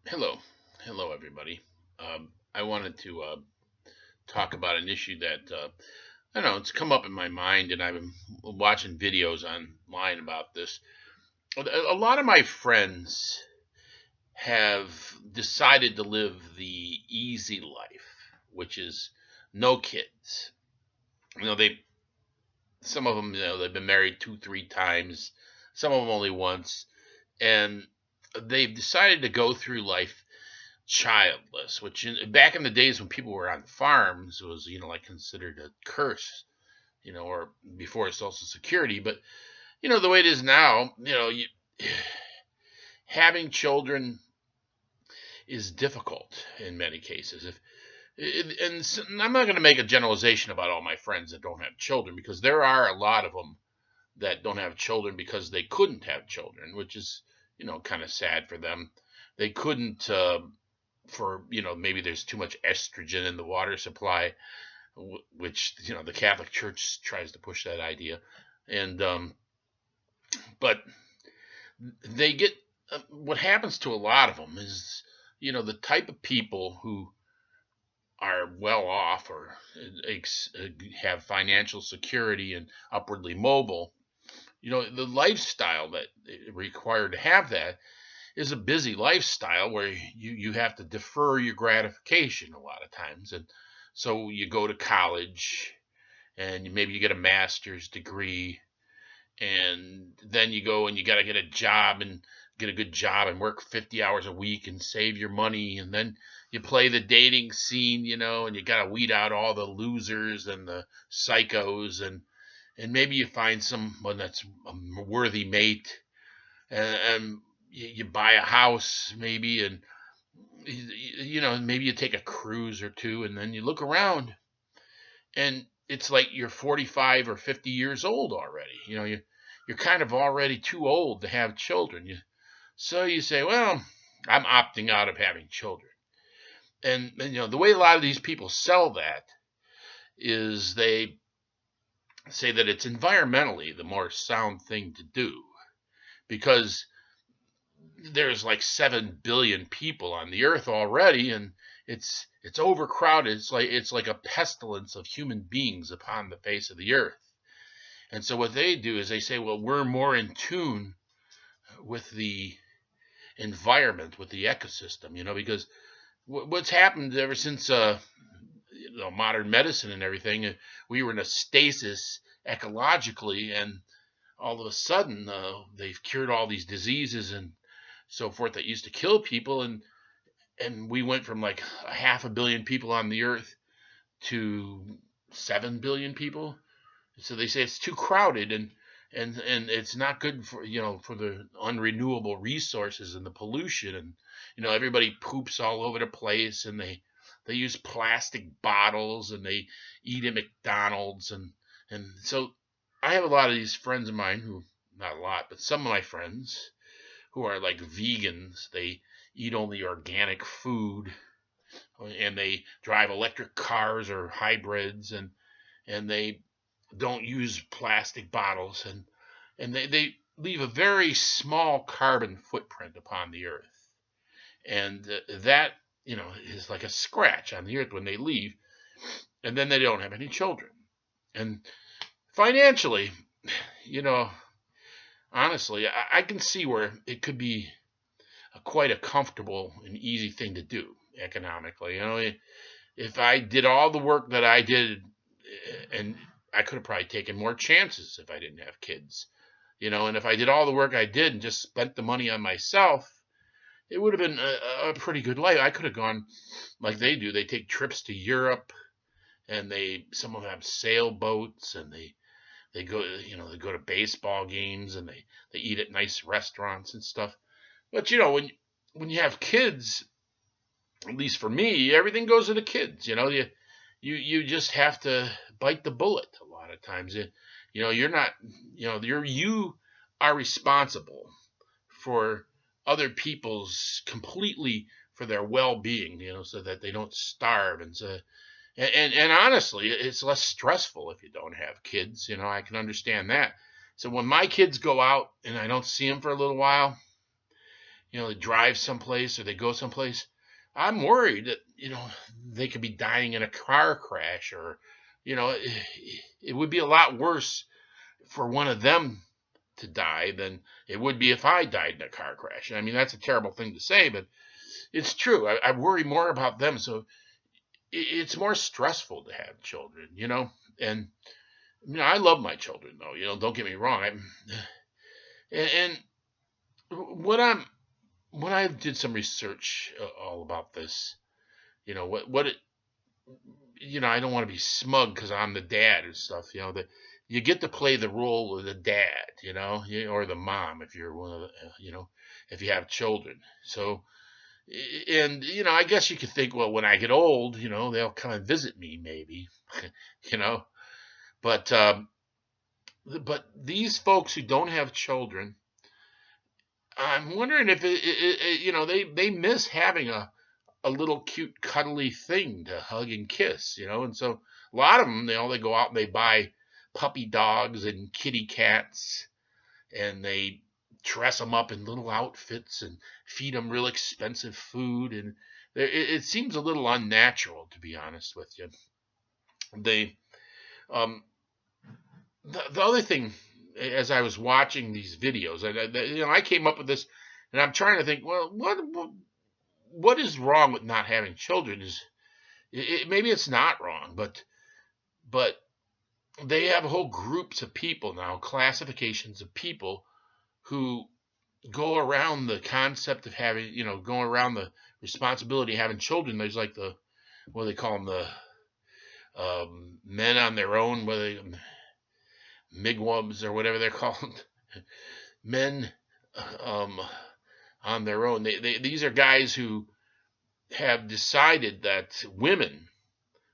Hello, hello, everybody. I wanted to talk about an issue that I don't know. It's come up in my mind, and I've been watching videos online about this. A lot of my friends have decided to live the easy life, which is no kids. They some of them, they've been married two, three times. Some of them only once, and they've decided to go through life childless, which back in the days when people were on farms was, like considered a curse, or before Social Security. But, the way it is now, having children is difficult in many cases. And I'm not going to make a generalization about all my friends that don't have children, because there are a lot of them that don't have children because they couldn't have children, which is, kind of sad for them. They couldn't, for maybe there's too much estrogen in the water supply, which the Catholic Church tries to push that idea. And but they get what happens to a lot of them is, the type of people who are well off, or have financial security and upwardly mobile. The lifestyle that required to have that is a busy lifestyle where you have to defer your gratification a lot of times. And so you go to college, and maybe you get a master's degree, and then you go and you got to get a job, and get a good job, and work 50 hours a week and save your money. And then you play the dating scene, and you got to weed out all the losers and the psychos. And maybe you find someone that's a worthy mate, and you buy a house maybe, and maybe you take a cruise or two, and then you look around, and it's like you're 45 or 50 years old already. You're kind of already too old to have children. So you say, well, I'm opting out of having children. And the way a lot of these people sell that is they say that it's environmentally the more sound thing to do, because there's like 7 billion people on the earth already, and it's overcrowded. It's like a pestilence of human beings upon the face of the earth. And so what they do is they say, well, we're more in tune with the environment, with the ecosystem, because what's happened ever since modern medicine and everything, we were in a stasis ecologically, and all of a sudden they've cured all these diseases and so forth that used to kill people, and we went from like a half a billion people on the earth to 7 billion people. So they say it's too crowded, and it's not good for for the unrenewable resources and the pollution. And everybody poops all over the place, and they use plastic bottles, and they eat at McDonald's. And so I have a lot of these friends of mine, who, not a lot, but some of my friends who are like vegans. They eat only organic food, and they drive electric cars or hybrids, and they don't use plastic bottles, and they leave a very small carbon footprint upon the earth. And that, is like a scratch on the earth when they leave. And then they don't have any children. And financially, you know, honestly, I can see where it could be quite a comfortable and easy thing to do economically. If I did all the work that I did, and I could have probably taken more chances if I didn't have kids, and if I did all the work I did and just spent the money on myself, it would have been a pretty good life. I could have gone like they do. They take trips to Europe, and some of them have sailboats, and they go, they go to baseball games, and they eat at nice restaurants and stuff. But when you have kids, at least for me, everything goes to the kids. You just have to bite the bullet a lot of times. You're not, you are responsible for other people's completely, for their well-being, so that they don't starve. And so, and honestly, it's less stressful if you don't have kids. I can understand that. So when my kids go out and I don't see them for a little while, they drive someplace or they go someplace, I'm worried that, they could be dying in a car crash, or, it would be a lot worse for one of them to die than it would be if I died in a car crash. I mean, that's a terrible thing to say, but it's true. I worry more about them. So it's more stressful to have children, and, I love my children though, don't get me wrong. And when I did some research all about this, what it, I don't want to be smug because I'm the dad and stuff, that you get to play the role of the dad, or the mom if you're one of the, if you have children. So, and, I guess you could think, well, when I get old, they'll come and visit me maybe, you know, but, but these folks who don't have children, I'm wondering if they miss having a little cute cuddly thing to hug and kiss, and so a lot of them, they go out and they buy puppy dogs and kitty cats, and they dress them up in little outfits and feed them real expensive food, and it seems a little unnatural, to be honest with you. They um the other thing, as I was watching these videos, I came up with this, and I'm trying to think, well, what is wrong with not having children? Maybe it's not wrong, but they have whole groups of people now, classifications of people who go around the concept of having, going around the responsibility of having children. There's like what do they call them, the men on their own, whether migwums or whatever they're called, men on their own. These are guys who have decided that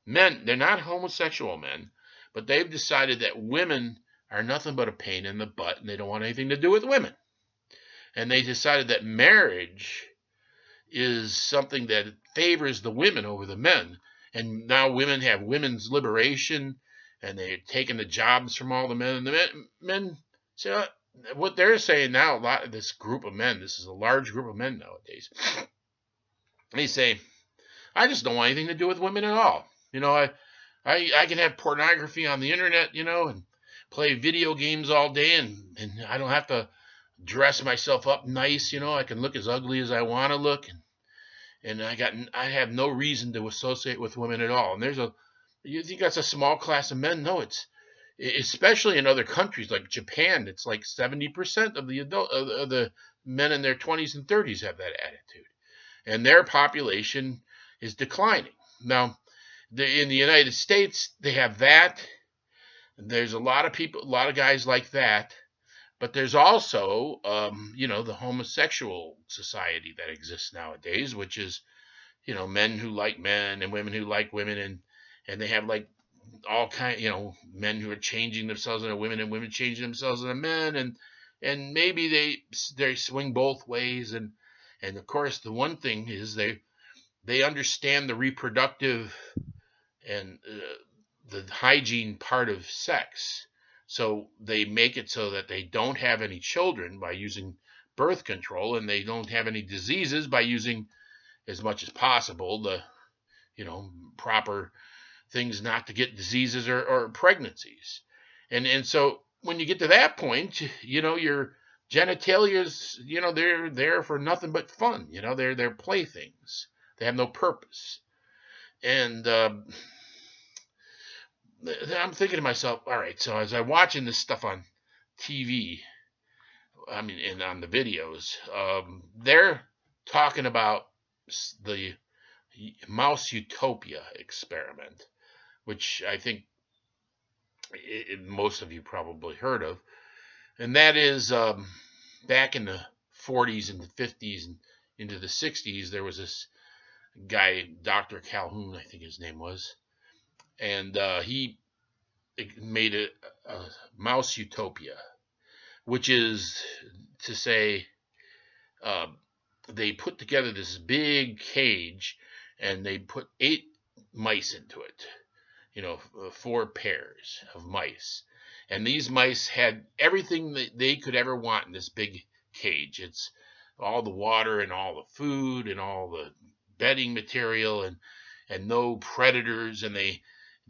men, they're not homosexual men, but they've decided that women are nothing but a pain in the butt, and they don't want anything to do with women. And they decided that marriage is something that favors the women over the men. And now women have women's liberation, and they're taking the jobs from all the men. And the men say, what they're saying now, a lot of this group of men, this is a large group of men nowadays, they say, I just don't want anything to do with women at all. I can have pornography on the internet, and play video games all day, and I don't have to dress myself up nice, I can look as ugly as I want to look, and I have no reason to associate with women at all. And you think that's a small class of men? No, it's especially in other countries like Japan. It's like 70% of the men in their 20s and 30s have that attitude, and their population is declining. Now, in the United States, they have that. There's a lot of people, a lot of guys like that. But there's also, the homosexual society that exists nowadays, which is, men who like men and women who like women, and they have like all kind, men who are changing themselves into women and women changing themselves into men, and maybe they swing both ways, and of course the one thing is they understand the reproductive and the hygiene part of sex. So they make it so that they don't have any children by using birth control, and they don't have any diseases by using, as much as possible, the proper things not to get diseases or pregnancies. And so when you get to that point, your genitalias, they're there for nothing but fun. They're playthings. They have no purpose. And I'm thinking to myself, all right, so as I'm watching this stuff on TV, and on the videos, they're talking about the Mouse-Utopia experiment, which I think most of you probably heard of. And that is, back in the 40s and the 50s and into the 60s, there was this guy, Dr. Calhoun, I think his name was, and he made a Mouse-Utopia, which is to say, they put together this big cage, and they put 8 mice into it, 4 pairs of mice. And these mice had everything that they could ever want in this big cage. It's all the water and all the food and all the bedding material and no predators, and they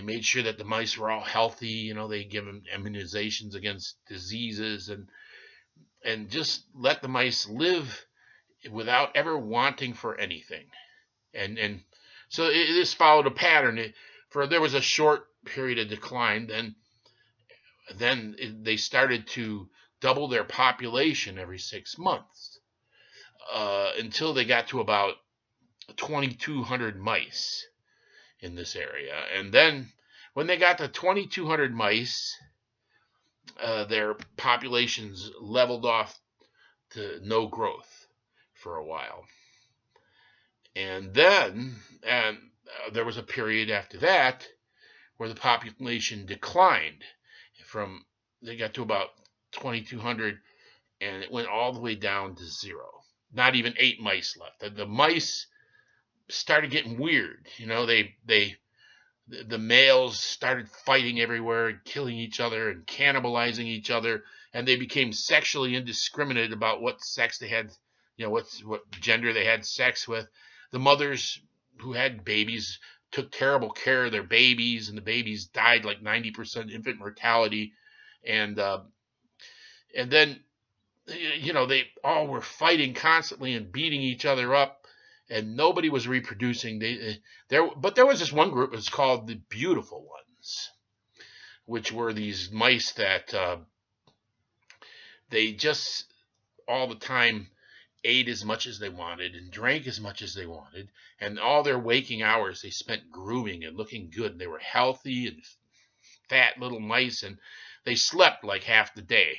made sure that the mice were all healthy. They give them immunizations against diseases and just let the mice live without ever wanting for anything. And so this followed a pattern. There was a short period of decline. Then they started to double their population every 6 months until they got to about 2,200 mice in this area. And then when they got to 2,200 mice, their populations leveled off to no growth for a while. And then there was a period after that where the population declined. They got to about 2,200, and it went all the way down to 0. Not even 8 mice left. The mice started getting weird. The males started fighting everywhere and killing each other and cannibalizing each other, and they became sexually indiscriminate about what sex they had, what gender they had sex with. The mothers who had babies took terrible care of their babies, and the babies died like 90% infant mortality. And then, they all were fighting constantly and beating each other up, and nobody was reproducing. But there was this one group. It was called the beautiful ones, which were these mice that they just all the time ate as much as they wanted and drank as much as they wanted, and all their waking hours they spent grooming and looking good. They were healthy and fat little mice, and they slept like half the day,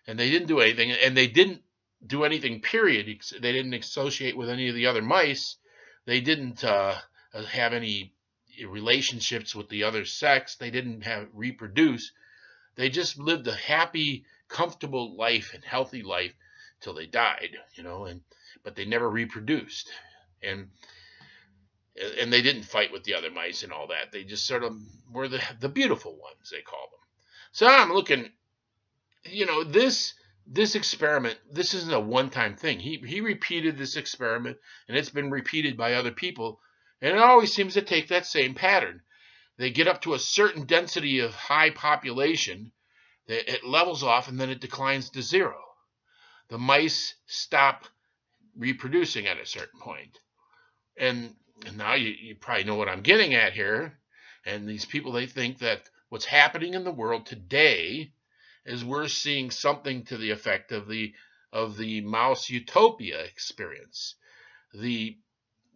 and they didn't do anything, and they didn't do anything, period. They didn't associate with any of the other mice. They didn't have any relationships with the other sex. They didn't reproduce. They just lived a happy, comfortable life and healthy life till they died, but they never reproduced, and they didn't fight with the other mice and all that. They just sort of were the beautiful ones, they call them. So I'm looking, this experiment, this isn't a one-time thing. He repeated this experiment, and it's been repeated by other people, and it always seems to take that same pattern. They get up to a certain density of high population, it levels off, and then it declines to 0. The mice stop reproducing at a certain point. And now you probably know what I'm getting at here. And these people, they think that what's happening in the world today is we're seeing something to the effect of the Mouse-Utopia experience. The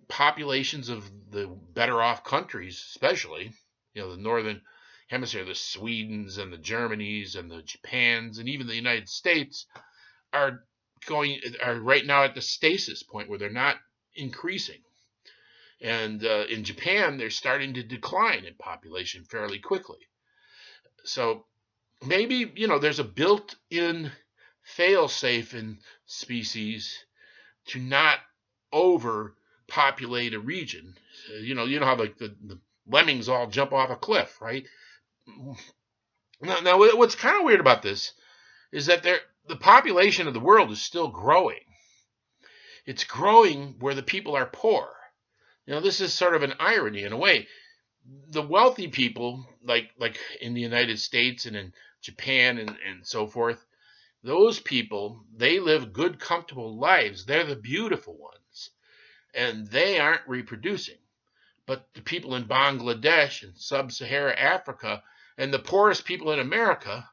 populations of the better off countries, especially, the northern hemisphere, the Swedens and the Germanys and the Japans and even the United States are right now at the stasis point where they're not increasing. And in Japan, they're starting to decline in population fairly quickly. So maybe, there's a built-in fail-safe in species to not overpopulate a region. You know how like the lemmings all jump off a cliff, right? Now what's kind of weird about this is that the population of the world is still growing. It's growing where the people are poor. This is sort of an irony in a way. The wealthy people, like in the United States and in Japan and so forth, those people, they live good, comfortable lives. They're the beautiful ones. And they aren't reproducing. But the people in Bangladesh and sub-Saharan Africa and the poorest people in America,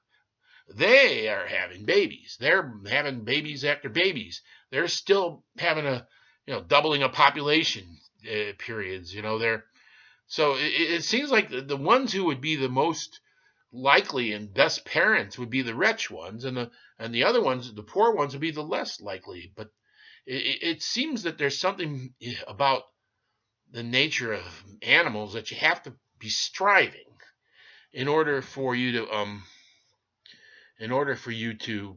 they are having babies. They're having babies after babies. They're still having doubling of population periods. So it seems like the ones who would be the most likely and best parents would be the rich ones, and the other ones, the poor ones, would be the less likely. But it seems that there's something about the nature of animals that you have to be striving in order for you to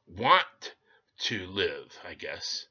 want to live, I guess.